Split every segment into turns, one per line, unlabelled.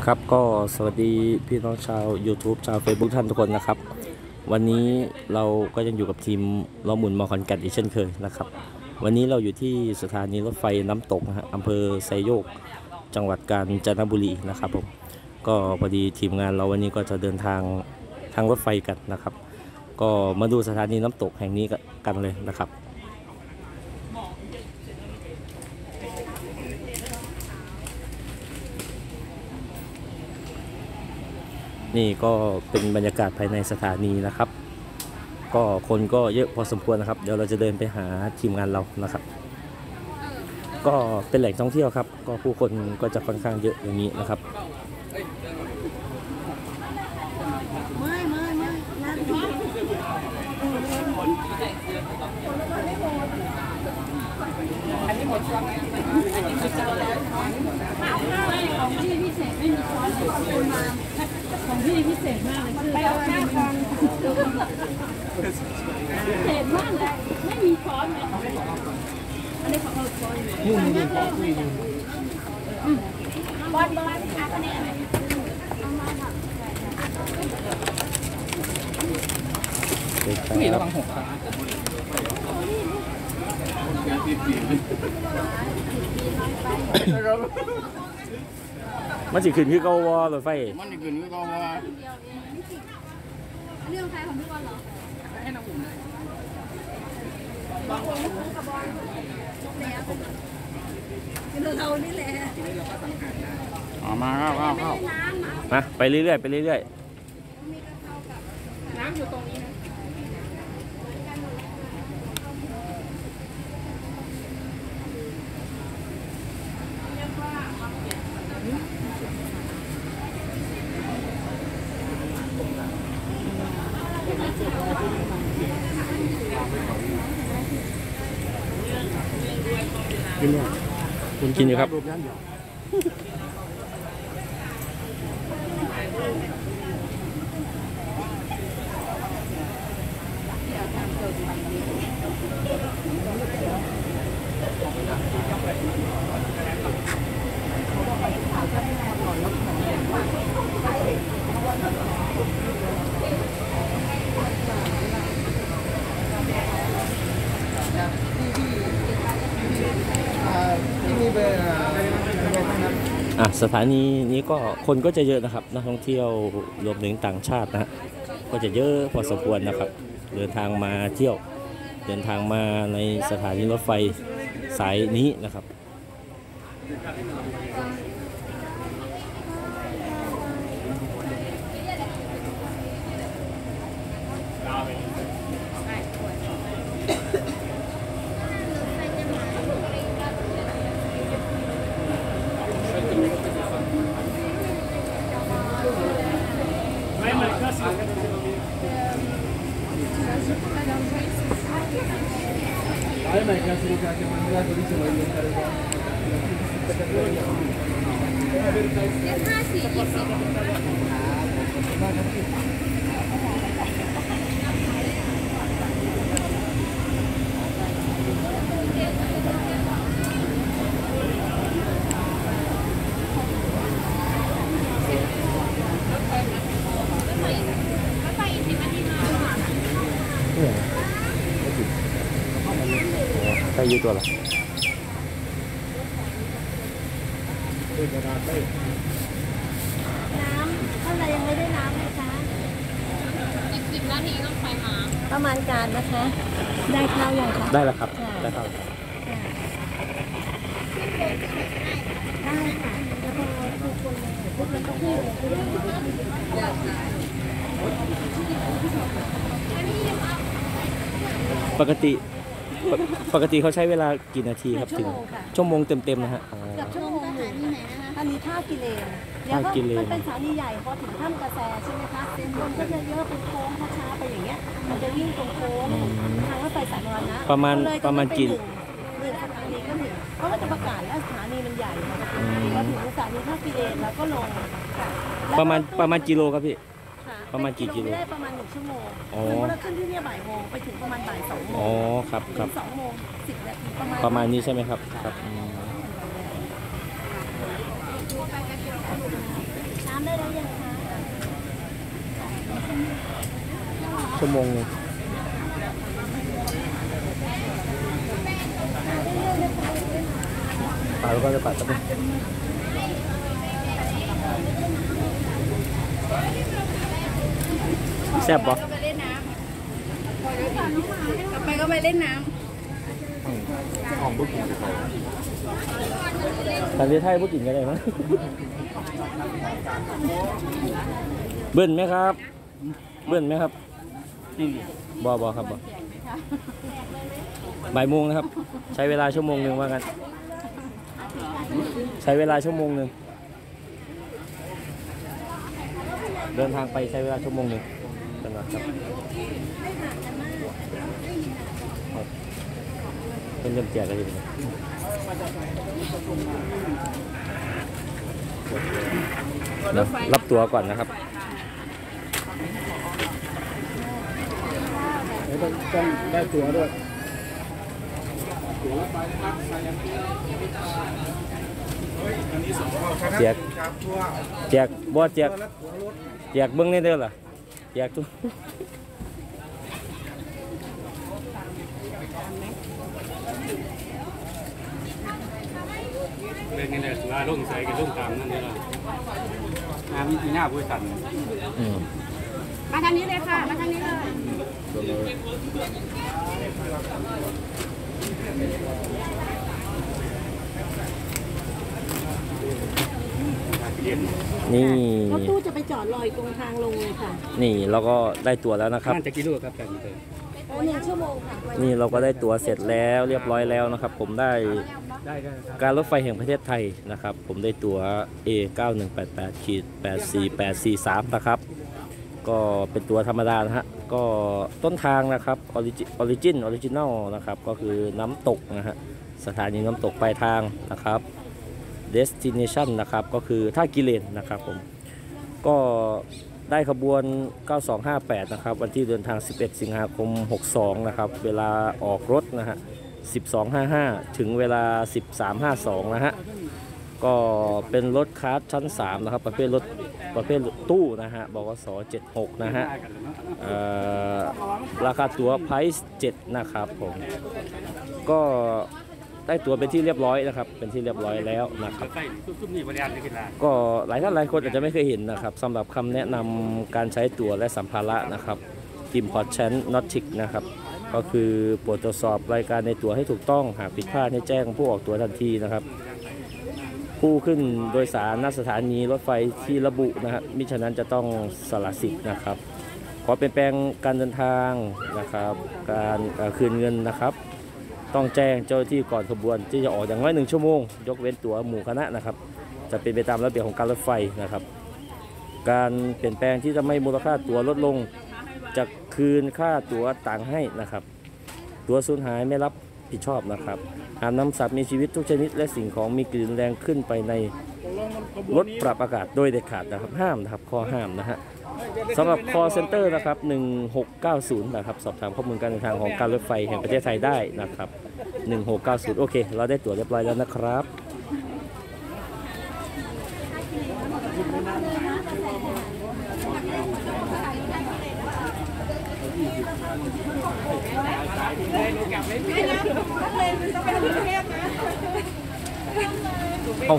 ครับก็สวัสดีพี่น้องชาว YouTube ชาว Facebook ท่านทุกคนนะครับวันนี้เราก็ยังอยู่กับทีมล้อหมุนมอขอนแก่นอีกเช่นเคยนะครับวันนี้เราอยู่ที่สถานีรถไฟน้ำตกนะฮะอำเภอไซโยกจังหวัดกาญจนบุรีนะครับผมก็พอดีทีมงานเราวันนี้ก็จะเดินทางรถไฟกันนะครับก็มาดูสถานีน้ำตกแห่งนี้กันเลยนะครับนี่ก็เป็นบรรยากาศภายในสถานีนะครับก็คนก็เยอะพอสมควรนะครับเดี๋ยวเราจะเดินไปหาทีมงานเรานะครับก็เป็นแหล่งท่องเที่ยวครับก็ผู้คนก็จะค่อนข้างเยอะอย่างนี้นะครับ
อันนี้หมดช่วงของพี่พิเศษไม่มีช้อนของพี่พิเศษมากเลยไปเอาหน้าคอนพิเศษมากเลยไม่มีช้อนเลยอันนี้ของเราช้อนบอลอาคะแนน
นี่ระวังหกมันจะขึ้นคือเกาวอรถไฟ
มันจะขึ้นคือเกาวอ
เรื่องใครของพี่บอลเหรอให้น้องอุ่นเรานี่แหละ
มา
มาไปเรื่อยๆไปเรื่อยๆ
น้ำอยู่ตรงนี้นะ
กินอยู่ครับสถานีนี้ก็คนก็จะเยอะนะครับนักท่องเที่ยวรวมถึงต่างชาตินะฮะก็จะเยอะพอสมควรนะครับเดินทางมาเที่ยวเดินทางมาในสถานีรถไฟสายนี้นะครับใครยืดตัวหรอน้ำ
ท่านใดยังไม่ได้น้ำนะคะอีก10 นาทีต้องไปมาประมาณการนะคะได้ข้าวยังคะ
ได้แล้วครับได้ครับ
ได้ค่ะแล้วก็ทุกคนพวกมันต้องพูด
ปกติเขาใช้เวลากี่นาทีครับถึงชั่วโมงเต็มๆนะฮะ
เกือบชั่วโมงที่ไหนนะคะอันนี้ท่ากิเลนมันเป็นสถานีใหญ่พอถึงถ้ำกระแสใช่ไหมคะคนก็จะเยอะเป็นโค้งช้าๆไปอย่างเงี้ยมันจะวิ่งตรงโค้งทางรถไฟสายนอนนะ
ประมาณกี่
สถานีก็ถึงเพราะว่าจะประกาศแล้วสถานีมันใหญ่พอถึงสถานีท่ากิเลนแล้วก็ลง
ประมาณกิโลครับพี่ประมาณกี่กิโล
ได้ประมาณ1 ชั่วโมงคือเราขึ้นที่นี่บ่ายโมงไปถึงประมาณบ่าย2 โมง
ครับ
2 โมง 10 นาที
ประมาณนี้ใช่ไหมครับครับ
น้ำได้แล้วยังคะ
ชั่วโมงหนึงปาแล้วก็จะปัดไปแซ่บปะ
ไปเล่นน้ำต่อไปก็ไปเล่นน้ำ
ของบุกกินเขา
ทางที่ไทยพูดกินกันได้ไหมเบิ้ลไหมครับ เบิ้ลไหมครับบอบอครับบอบ่ายโมงนะครับ ใช้เวลาชั่วโมงหนึ่งว่ากัน ใช้เวลาชั่วโมงหนึ่งเดินทางไปใช้เวลาชั่วโมงหนึ่งกันนะครับเป็นเริ่มแจกกันอยู่นะเดี๋ยวรับตัวก่อนนะครับ
ต้องได้ตัวด้วย
แจกแจกบ่แจกแจกเบิ้งในเด้อล่ะแจกทุก
เป็นไงเนี่ยว่าล่งใส่กับล่งตามนั่นนี่ละน้ำมีหน้าผู้ตัน
มาทางนี้เลยค่ะ มาทางนี้เลย
นี่
รถตู้จะไปจอดรออยู่ตรงทางลงเลยค่ะ
นี่เราก็ได้ตั๋วแล้วนะครับ
น่าจะกิโลครับแต่เตย
1 ชั่วโมงค่ะ
นี่เราก็ได้ตั๋วเสร็จแล้วเรียบร้อยแล้วนะครับ ผมได้
ได้ครับ
การรถไฟแห่งประเทศไทยนะครับ ผมได้ตั๋ว A9188-84843 นะครับ ก็เป็นตั๋วธรรมดานะฮะก็ต้นทางนะครับออริจินอลนะครับก็คือน้ำตกนะฮะสถานีน้ำตกปลายทางนะครับ destination นะครับก็คือท่ากิเลนนะครับผมก็ได้ขบวน 9258 นะครับวันที่เดินทาง 11 สิงหาคม 62 นะครับเวลาออกรถนะฮะ 12:55 ถึงเวลา 13:52 นะฮะก็เป็นรถคลาสชั้น 3 นะครับประเภทตู้นะฮะบกส76 นะฮะราคาตั๋วไพรซ์7นะครับผมก็ได้ตั๋วเป็นที่เรียบร้อยนะครับเป็นที่เรียบร้อยแล้วนะครับ
ใกล้ซุ่มนี่บริการในกีฬา
ก็หลายท่านหลายคนอาจจะไม่เคยเห็นนะครับสำหรับคำแนะนำการใช้ตั๋วและสัมภาระนะครับ Import Chance Nautic นะครับก็คือโปรดตรวจสอบรายการในตั๋วให้ถูกต้องหากผิดพลาดให้แจ้งผู้ออกตั๋วทันทีนะครับผู้ขึ้นโดยสารณสถานีรถไฟที่ระบุนะครับมิฉะนั้นจะต้องสละสิทธิ์นะครับขอเปลี่ยนแปลงการเดินทางนะครับการคืนเงินนะครับต้องแจ้งเจ้าหน้าที่ก่อนขบวนที่จะออกอย่างน้อย1 ชั่วโมงยกเว้นตั๋วหมู่คณะนะครับจะเป็นไปตามระเบียบของการรถไฟนะครับการเปลี่ยนแปลงที่จะไม่มูลค่าตั๋วลดลงจะคืนค่าตั๋วต่างให้นะครับตั๋วสูญหายไม่รับผิดชอบนะครับหากนำสัตว์มีชีวิตทุกชนิดและสิ่งของมีกลิ่นแรงขึ้นไปในรถปรับอากาศโดยเด็ดขาดนะครับห้ามนะครับข้อห้ามนะฮะสำหรับ call center นะครับ1690นะครับสอบถามข้อมูลการเดินทางของการรถไฟแห่งประเทศไทยได้นะครับ1690โอเคเราได้ตั๋วเรียบร้อยแล้วนะครับเอา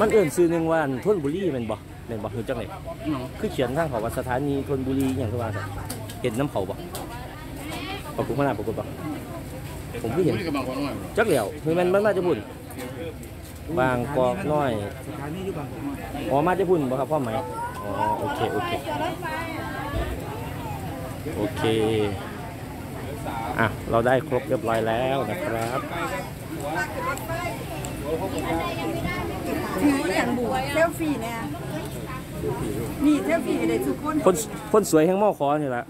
มันเอื่นซื้อหนึ่งว่าธนบุรีเป็นบ่คือจังไหนคือเขียนทางเขาว่าสถานีธนบุรีอย่างที่ว่าเห็นน้ำเขาบ่ปรากฏขนาดปรากฏบ่ผมไม่เห็น
นี่ก็บางคนน้อย
จักเหลียวคือมันมาจะพุ่นบางกอกน้อยอ๋อมาจะพุ่นบ่ครับพ่อไหมอ๋อโอเคอ่ะเราได้ครบเรียบร้อยแล้วนะครับ
ถืออย่างบุ๋เซลฟี่เนี่ยมีเซลฟี่เลยทุกคน
คนสวยแห่งหม้อคอนี่แหละ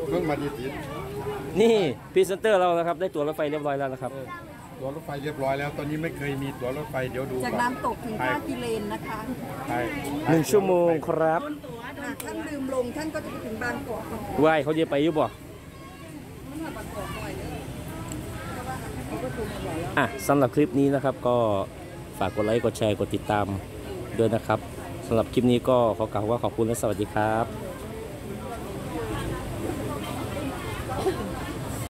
เพิ่งมาดีติด
นี่พรีเซนเตอร์เรานะครับได้ตั๋วรถไฟเรียบร้อยแล้วนะครับ
ตั๋วรถไฟเรียบร้อยแล้วตอนนี้ไม่เคยมีตั๋วรถไฟเดี๋ยวดู
จากน้ำตกถึงท่ากิเลนนะคะ
1 ชั่วโมงครับ
หากท่านลืมลงท่านก็จะไปถึงบางกอก
ว่ายเขาจะไปอยู่บ่สำหรับคลิปนี้นะครับก็ฝากกดไลค์กดแชร์กดติดตามด้วยนะครับ สำหรับคลิปนี้ก็ขอกล่าวว่าขอบคุณและสวัสดีครับ